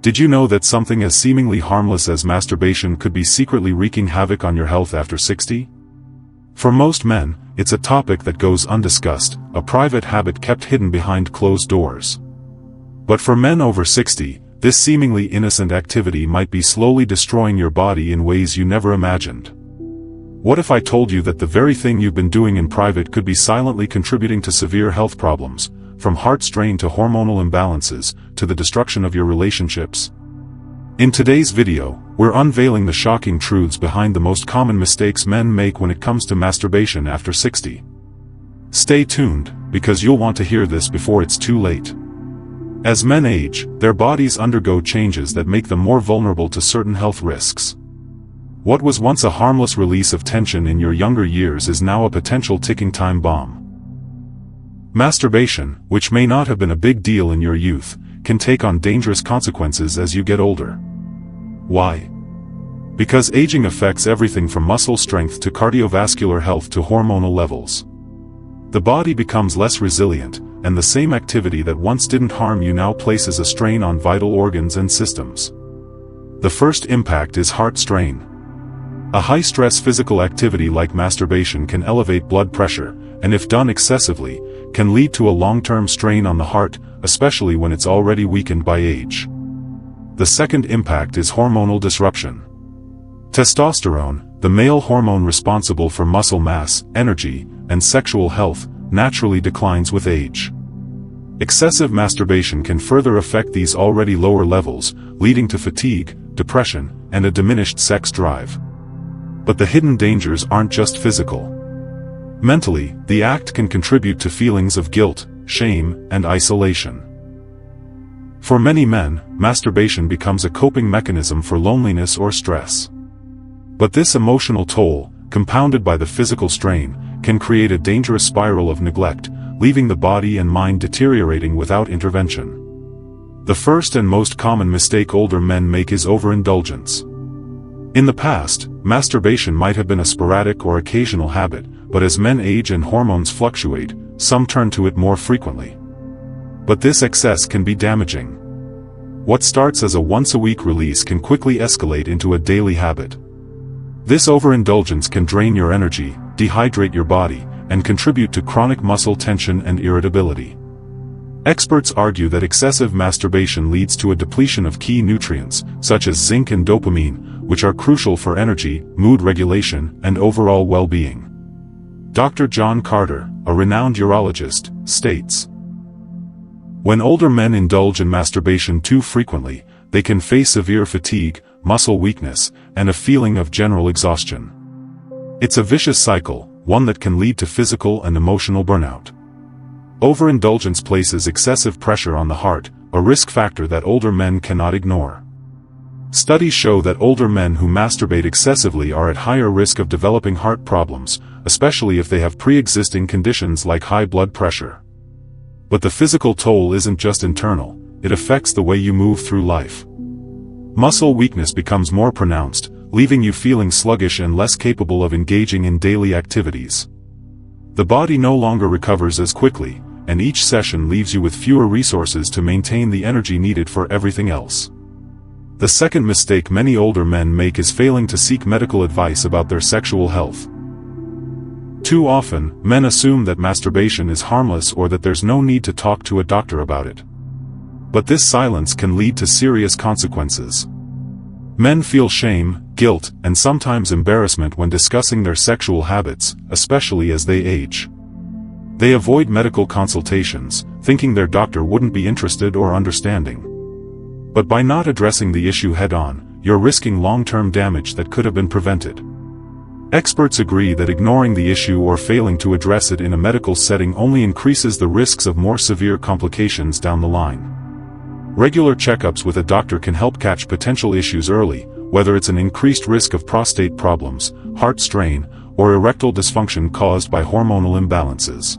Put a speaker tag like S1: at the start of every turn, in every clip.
S1: Did you know that something as seemingly harmless as masturbation could be secretly wreaking havoc on your health after 60? For most men, it's a topic that goes undiscussed, a private habit kept hidden behind closed doors. But for men over 60, this seemingly innocent activity might be slowly destroying your body in ways you never imagined. What if I told you that the very thing you've been doing in private could be silently contributing to severe health problems, from heart strain to hormonal imbalances, to the destruction of your relationships? In today's video, we're unveiling the shocking truths behind the most common mistakes men make when it comes to masturbation after 60. Stay tuned, because you'll want to hear this before it's too late. As men age, their bodies undergo changes that make them more vulnerable to certain health risks. What was once a harmless release of tension in your younger years is now a potential ticking time bomb. Masturbation, which may not have been a big deal in your youth, can take on dangerous consequences as you get older. Why? Because aging affects everything from muscle strength to cardiovascular health to hormonal levels. The body becomes less resilient, and the same activity that once didn't harm you now places a strain on vital organs and systems. The first impact is heart strain. A high-stress physical activity like masturbation can elevate blood pressure, and if done excessively, can lead to a long-term strain on the heart, especially when it's already weakened by age. The second impact is hormonal disruption. Testosterone, the male hormone responsible for muscle mass, energy, and sexual health, naturally declines with age. Excessive masturbation can further affect these already lower levels, leading to fatigue, depression, and a diminished sex drive. But the hidden dangers aren't just physical. Mentally, the act can contribute to feelings of guilt, shame, and isolation. For many men, masturbation becomes a coping mechanism for loneliness or stress. But this emotional toll, compounded by the physical strain, can create a dangerous spiral of neglect, leaving the body and mind deteriorating without intervention. The first and most common mistake older men make is overindulgence. In the past, masturbation might have been a sporadic or occasional habit, but as men age and hormones fluctuate, some turn to it more frequently. But this excess can be damaging. What starts as a once-a-week release can quickly escalate into a daily habit. This overindulgence can drain your energy, dehydrate your body, and contribute to chronic muscle tension and irritability. Experts argue that excessive masturbation leads to a depletion of key nutrients, such as zinc and dopamine, which are crucial for energy, mood regulation, and overall well-being. Dr. John Carter, a renowned urologist, states, "When older men indulge in masturbation too frequently, they can face severe fatigue, muscle weakness, and a feeling of general exhaustion. It's a vicious cycle, one that can lead to physical and emotional burnout." Overindulgence places excessive pressure on the heart, a risk factor that older men cannot ignore. Studies show that older men who masturbate excessively are at higher risk of developing heart problems, especially if they have pre-existing conditions like high blood pressure. But the physical toll isn't just internal, it affects the way you move through life. Muscle weakness becomes more pronounced, leaving you feeling sluggish and less capable of engaging in daily activities. The body no longer recovers as quickly, and each session leaves you with fewer resources to maintain the energy needed for everything else. The second mistake many older men make is failing to seek medical advice about their sexual health. Too often, men assume that masturbation is harmless or that there's no need to talk to a doctor about it. But this silence can lead to serious consequences. Men feel shame, guilt, and sometimes embarrassment when discussing their sexual habits, especially as they age. They avoid medical consultations, thinking their doctor wouldn't be interested or understanding. But by not addressing the issue head-on, you're risking long-term damage that could have been prevented. Experts agree that ignoring the issue or failing to address it in a medical setting only increases the risks of more severe complications down the line. Regular checkups with a doctor can help catch potential issues early, whether it's an increased risk of prostate problems, heart strain, or erectile dysfunction caused by hormonal imbalances.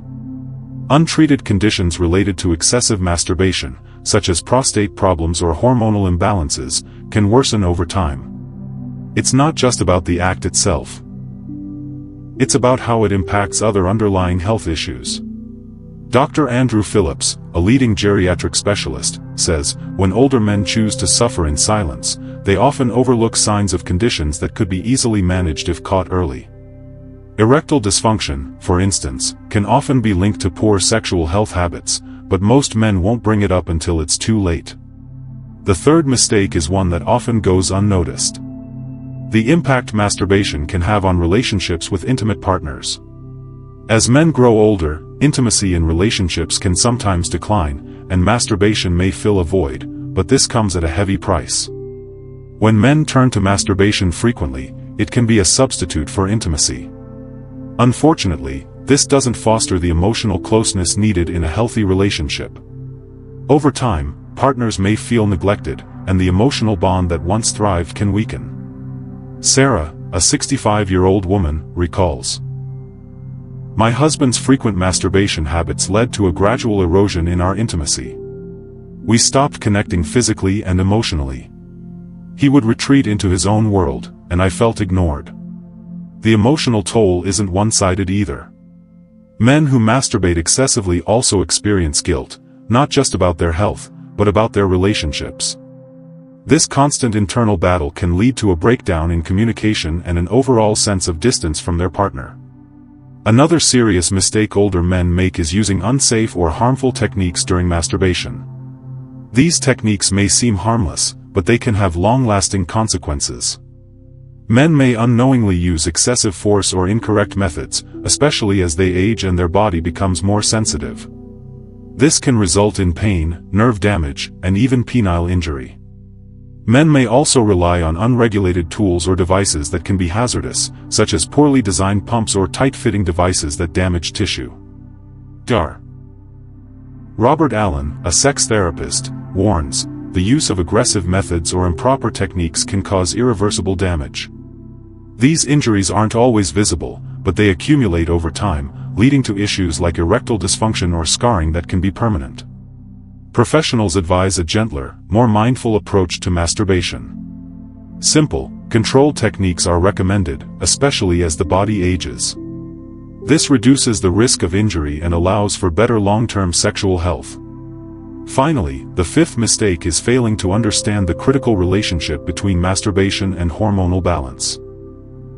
S1: Untreated conditions related to excessive masturbation, such as prostate problems or hormonal imbalances, can worsen over time. It's not just about the act itself. It's about how it impacts other underlying health issues. Dr. Andrew Phillips, a leading geriatric specialist, says, when older men choose to suffer in silence, they often overlook signs of conditions that could be easily managed if caught early. Erectile dysfunction, for instance, can often be linked to poor sexual health habits, but most men won't bring it up until it's too late. The third mistake is one that often goes unnoticed. The impact masturbation can have on relationships with intimate partners. As men grow older, intimacy in relationships can sometimes decline, and masturbation may fill a void, but this comes at a heavy price. When men turn to masturbation frequently, it can be a substitute for intimacy. Unfortunately, this doesn't foster the emotional closeness needed in a healthy relationship. Over time, partners may feel neglected, and the emotional bond that once thrived can weaken. Sarah, a 65-year-old woman, recalls, "My husband's frequent masturbation habits led to a gradual erosion in our intimacy. We stopped connecting physically and emotionally. He would retreat into his own world, and I felt ignored." The emotional toll isn't one-sided either. Men who masturbate excessively also experience guilt, not just about their health, but about their relationships. This constant internal battle can lead to a breakdown in communication and an overall sense of distance from their partner. Another serious mistake older men make is using unsafe or harmful techniques during masturbation. These techniques may seem harmless, but they can have long-lasting consequences. Men may unknowingly use excessive force or incorrect methods, especially as they age and their body becomes more sensitive. This can result in pain, nerve damage, and even penile injury. Men may also rely on unregulated tools or devices that can be hazardous, such as poorly designed pumps or tight-fitting devices that damage tissue. Dr. Robert Allen, a sex therapist, warns, the use of aggressive methods or improper techniques can cause irreversible damage. These injuries aren't always visible, but they accumulate over time, leading to issues like erectile dysfunction or scarring that can be permanent. Professionals advise a gentler, more mindful approach to masturbation. Simple, controlled techniques are recommended, especially as the body ages. This reduces the risk of injury and allows for better long-term sexual health. Finally, the fifth mistake is failing to understand the critical relationship between masturbation and hormonal balance.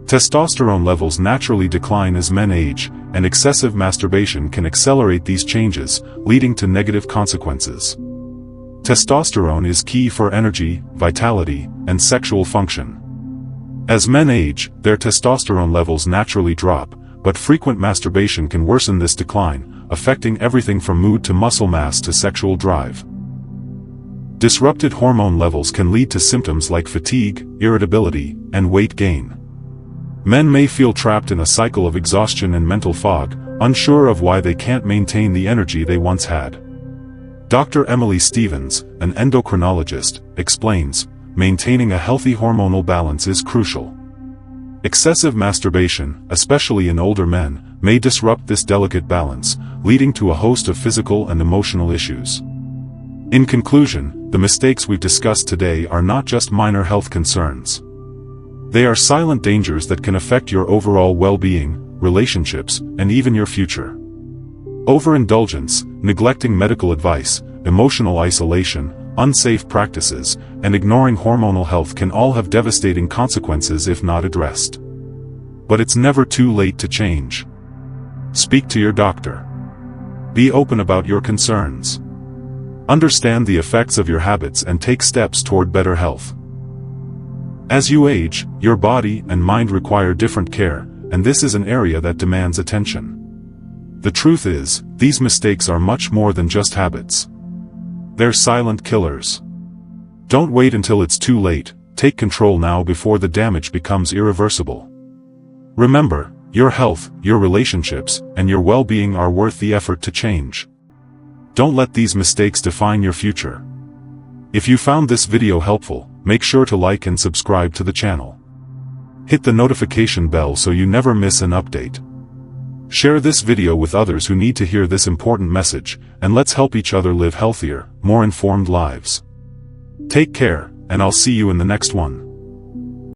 S1: Testosterone levels naturally decline as men age, and excessive masturbation can accelerate these changes, leading to negative consequences. Testosterone is key for energy, vitality, and sexual function. As men age, their testosterone levels naturally drop, but frequent masturbation can worsen this decline, affecting everything from mood to muscle mass to sexual drive. Disrupted hormone levels can lead to symptoms like fatigue, irritability, and weight gain. Men may feel trapped in a cycle of exhaustion and mental fog, unsure of why they can't maintain the energy they once had. Dr. Emily Stevens, an endocrinologist, explains, maintaining a healthy hormonal balance is crucial. Excessive masturbation, especially in older men, may disrupt this delicate balance, leading to a host of physical and emotional issues. In conclusion, the mistakes we've discussed today are not just minor health concerns. They are silent dangers that can affect your overall well-being, relationships, and even your future. Overindulgence, neglecting medical advice, emotional isolation, unsafe practices, and ignoring hormonal health can all have devastating consequences if not addressed. But it's never too late to change. Speak to your doctor. Be open about your concerns. Understand the effects of your habits and take steps toward better health. As you age, your body and mind require different care, and this is an area that demands attention. The truth is, these mistakes are much more than just habits. They're silent killers. Don't wait until it's too late, take control now before the damage becomes irreversible. Remember, your health, your relationships, and your well-being are worth the effort to change. Don't let these mistakes define your future. If you found this video helpful, make sure to like and subscribe to the channel. Hit the notification bell so you never miss an update. Share this video with others who need to hear this important message, and let's help each other live healthier, more informed lives. Take care, and I'll see you in the next one.